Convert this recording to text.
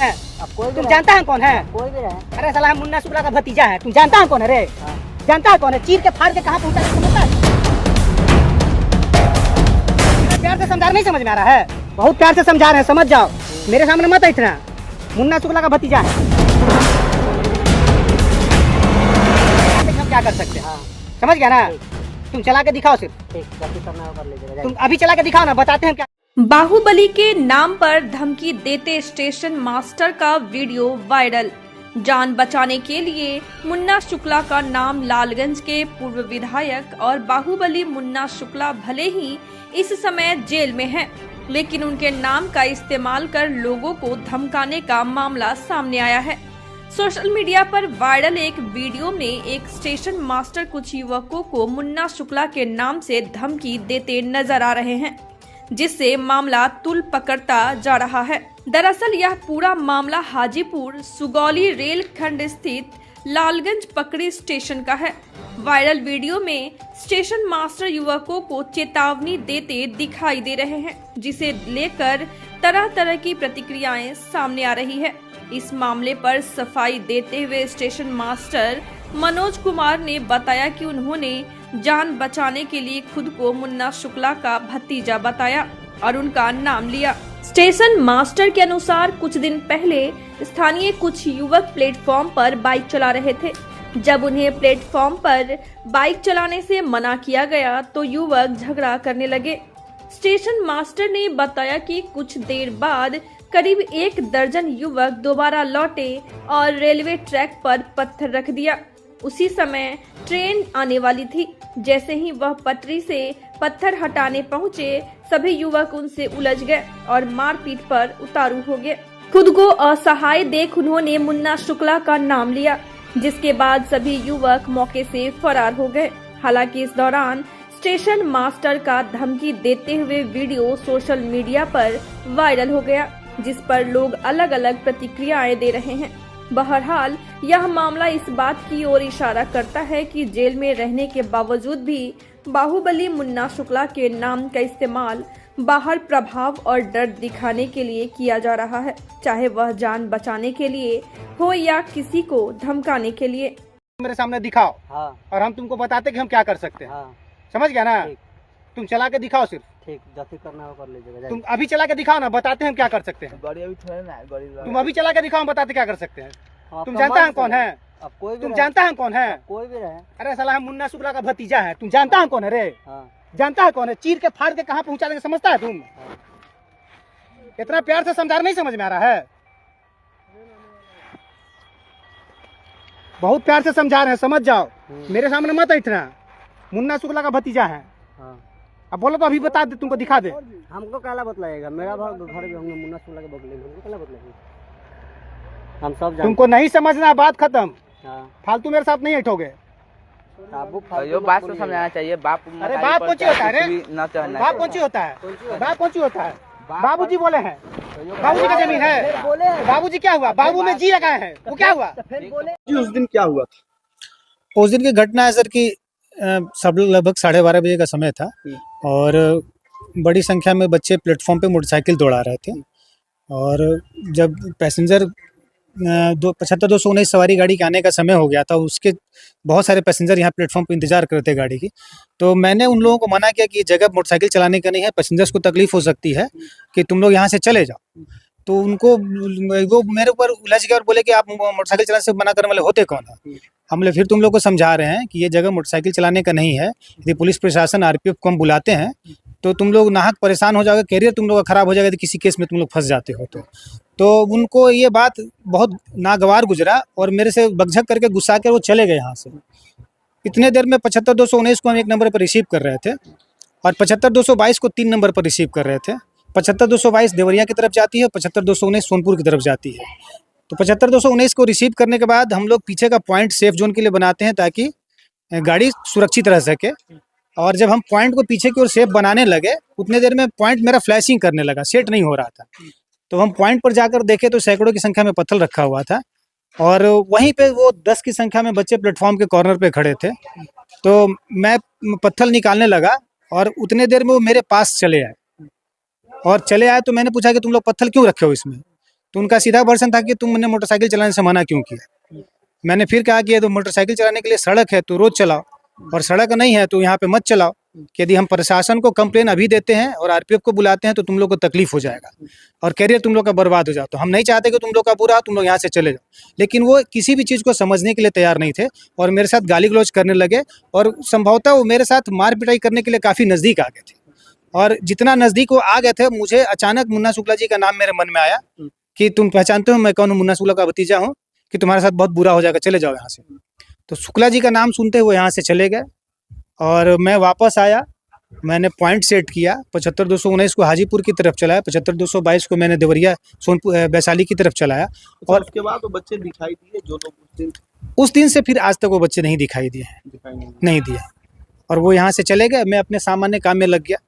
है। तुम जानता है कौन है? कोई भी रहे। अरे साला हम मुन्ना शुक्ला का भतीजा है। तुम जानता है कौन है रे? जानता है कौन है? चीर के फाड़ के कहाँ पहुँचा समझता है? प्यार से समझा नहीं समझ में आ रहा है? बहुत प्यार से समझा रहे हैं, समझ जाओ। मेरे सामने मत इतना। मुन्ना शुक्ला का भतीजा है। हम क्या कर सकते हैं? समझ गया ना? तुम चला के दिखाओ सिर्फ। तुम अभी चला के दिखाओ ना, बताते हैं क्या। बाहुबली के नाम पर धमकी देते स्टेशन मास्टर का वीडियो वायरल। जान बचाने के लिए मुन्ना शुक्ला का नाम लालगंज के पूर्व विधायक और बाहुबली मुन्ना शुक्ला भले ही इस समय जेल में हैं, लेकिन उनके नाम का इस्तेमाल कर लोगों को धमकाने का मामला सामने आया है। सोशल मीडिया पर वायरल एक वीडियो में एक स्टेशन मास्टर कुछ युवकों को मुन्ना शुक्ला के नाम से धमकी देते नजर आ रहे हैं, जिससे मामला तूल पकड़ता जा रहा है। दरअसल यह पूरा मामला हाजीपुर सुगौली रेल खंड स्थित लालगंज पकड़ी स्टेशन का है। वायरल वीडियो में स्टेशन मास्टर युवकों को चेतावनी देते दिखाई दे रहे हैं, जिसे लेकर तरह तरह की प्रतिक्रियाएं सामने आ रही है। इस मामले पर सफाई देते हुए स्टेशन मास्टर मनोज कुमार ने बताया कि उन्होंने जान बचाने के लिए खुद को मुन्ना शुक्ला का भतीजा बताया और उनका नाम लिया। स्टेशन मास्टर के अनुसार कुछ दिन पहले स्थानीय कुछ युवक प्लेटफॉर्म पर बाइक चला रहे थे। जब उन्हें प्लेटफॉर्म पर बाइक चलाने से मना किया गया तो युवक झगड़ा करने लगे। स्टेशन मास्टर ने बताया कि कुछ देर बाद करीब 1 दर्जन युवक दोबारा लौटे और रेलवे ट्रैक पर पत्थर रख दिया। उसी समय ट्रेन आने वाली थी। जैसे ही वह पटरी से पत्थर हटाने पहुंचे, सभी युवक उनसे उलझ गए और मारपीट पर उतारू हो गए। खुद को असहाय देख उन्होंने मुन्ना शुक्ला का नाम लिया, जिसके बाद सभी युवक मौके से फरार हो गए। हालांकि इस दौरान स्टेशन मास्टर का धमकी देते हुए वीडियो सोशल मीडिया पर वायरल हो गया, जिस पर लोग अलग अलग प्रतिक्रियाएं दे रहे हैं। बहरहाल यह मामला इस बात की ओर इशारा करता है कि जेल में रहने के बावजूद भी बाहुबली मुन्ना शुक्ला के नाम का इस्तेमाल बाहर प्रभाव और डर दिखाने के लिए किया जा रहा है, चाहे वह जान बचाने के लिए हो या किसी को धमकाने के लिए। मेरे सामने दिखाओ और हम तुमको बताते कि हम क्या कर सकते हैं। समझ गया ना? तुम चला के दिखाओ सिर्फ। ठीक, जैसे करना हो कर लीजिएगा। तुम अभी चला के दिखाओ ना, बताते हैं क्या कर सकते हैं। तुम अभी चला के दिखाओ, बताते क्या कर सकते हैं। तुम जानता है कौन है? तुम जानता है कौन है? कोई भी रहे। अरे साला हम मुन्ना शुक्ला का भतीजा है। तुम जानता है कौन है रे? जानता है कौन है? चीर के फाड़ के कहाँ पहुँचा देंगे समझता है तुम? इतना प्यार से समझा नहीं समझ में आ रहा है? बहुत प्यार से समझा रहे हैं, समझ जाओ। मेरे सामने मत इतना। मुन्ना शुक्ला का भतीजा है। अब बोलो तो अभी बता दे, तुमको दिखा दे। हमको काला बतलाएगा? मेरा घर भी होंगे मुन्ना शुक्ला के बतलाएंगे। हम सब तुमको नहीं समझना है, बात खत्म। फालतू मेरे साथ नहीं उठोगे। बात तो समझाना चाहिए। अरे बाप कौन सी होता है रे? बाप कौन सी होता है? बाप कौन सी होता है? बाबूजी बोले हैं। बाबूजी का जमीन है। बाबूजी क्या हुआ? बाबू में जी लगाए हैं, वो क्या हुआ? उस दिन क्या हुआ था? उस दिन की घटना है सर कि सब लगभग 12:30 बजे का समय था और बड़ी संख्या में बच्चे प्लेटफॉर्म पे मोटरसाइकिल दौड़ा रहे थे और जब पैसेंजर 75-219 सवारी गाड़ी के आने का समय हो गया था, उसके बहुत सारे पैसेंजर यहाँ प्लेटफॉर्म पे इंतजार कर रहे थे गाड़ी की। तो मैंने उन लोगों को मना किया कि ये जगह मोटरसाइकिल चलाने का नहीं है, पैसेंजर्स को तकलीफ हो सकती है कि तुम लोग यहाँ से चले जाओ। तो उनको वो मेरे ऊपर उलझ गए और बोले कि आप मोटरसाइकिल चलाने से मना करने वाले होते कौन है? हम लोग फिर तुम लोग को समझा रहे हैं कि ये जगह मोटरसाइकिल चलाने का नहीं है। यदि पुलिस प्रशासन आरपीएफ को हम बुलाते हैं तो तुम लोग नाहक परेशान हो जाओगे, कैरियर तुम लोग का खराब हो जाएगा, तो किसी केस में तुम लोग फंस जाते हो। तो उनको ये बात बहुत नागवार गुजरा और मेरे से बकझक करके गुस्सा कर वो चले गए यहाँ से। इतने देर में 75-219 को हम 1 नंबर पर रिसीव कर रहे थे और 75-222 को 3 नंबर पर रिसीव कर रहे थे। 75-222 देवरिया की तरफ जाती है, 75-219 सोनपुर की तरफ जाती है। तो 75-219 को रिसीव करने के बाद हम लोग पीछे का पॉइंट सेफ जोन के लिए बनाते हैं ताकि गाड़ी सुरक्षित रह सके। और जब हम पॉइंट को पीछे की ओर सेफ बनाने लगे, उतने देर में पॉइंट मेरा फ्लैशिंग करने लगा, सेट नहीं हो रहा था। तो हम पॉइंट पर जाकर देखे तो सैकड़ों की संख्या में पत्थर रखा हुआ था और वहीं पे वो 10 की संख्या में बच्चे प्लेटफॉर्म के कॉर्नर पे खड़े थे। तो मैं पत्थर निकालने लगा और उतने देर में वो मेरे पास चले आए और चले आए तो मैंने पूछा कि तुम लोग पत्थर क्यों रखे हो इसमें? तो उनका सीधा वर्षन था कि तुमने मोटरसाइकिल चलाने से मना क्यों किया। मैंने फिर कहा कि ये तो मोटरसाइकिल चलाने के लिए सड़क है तो रोज चलाओ, और सड़क नहीं है तो यहाँ पे मत चलाओ। कि यदि हम प्रशासन को कंप्लेन अभी देते हैं और आरपीएफ को बुलाते हैं तो तुम लोग को तकलीफ हो जाएगा और कैरियर तुम लोग का बर्बाद हो जाए। तो हम नहीं चाहते कि तुम लोग का बुरा हो, तुम लोग यहाँ से चले जाओ। लेकिन वो किसी भी चीज़ को समझने के लिए तैयार नहीं थे और मेरे साथ गाली गलौज करने लगे, और संभवतः वो मेरे साथ मार पिटाई करने के लिए काफ़ी नज़दीक आ गए थे। और जितना नज़दीक वो आ गए थे, मुझे अचानक मुन्ना शुक्ला जी का नाम मेरे मन में आया कि तुम पहचानते हो मैं कौन हूँ, मुन्ना शुक्ला का भतीजा हूँ, कि तुम्हारे साथ बहुत बुरा हो जाएगा, चले जाओ यहाँ से। तो शुक्ला जी का नाम सुनते हुए यहाँ से चले गए और मैं वापस आया। मैंने पॉइंट सेट किया, 75-219 को हाजीपुर की तरफ चलाया, 75-222 को मैंने देवरिया सोनपुर वैशाली की तरफ चलाया। और उसके बाद वो बच्चे दिखाई दिए जो लोग उस दिन से फिर आज तक वो बच्चे नहीं दिखाई दिए हैं, नहीं दिए। और वो यहाँ से चले गए, मैं अपने सामान्य काम में लग गया।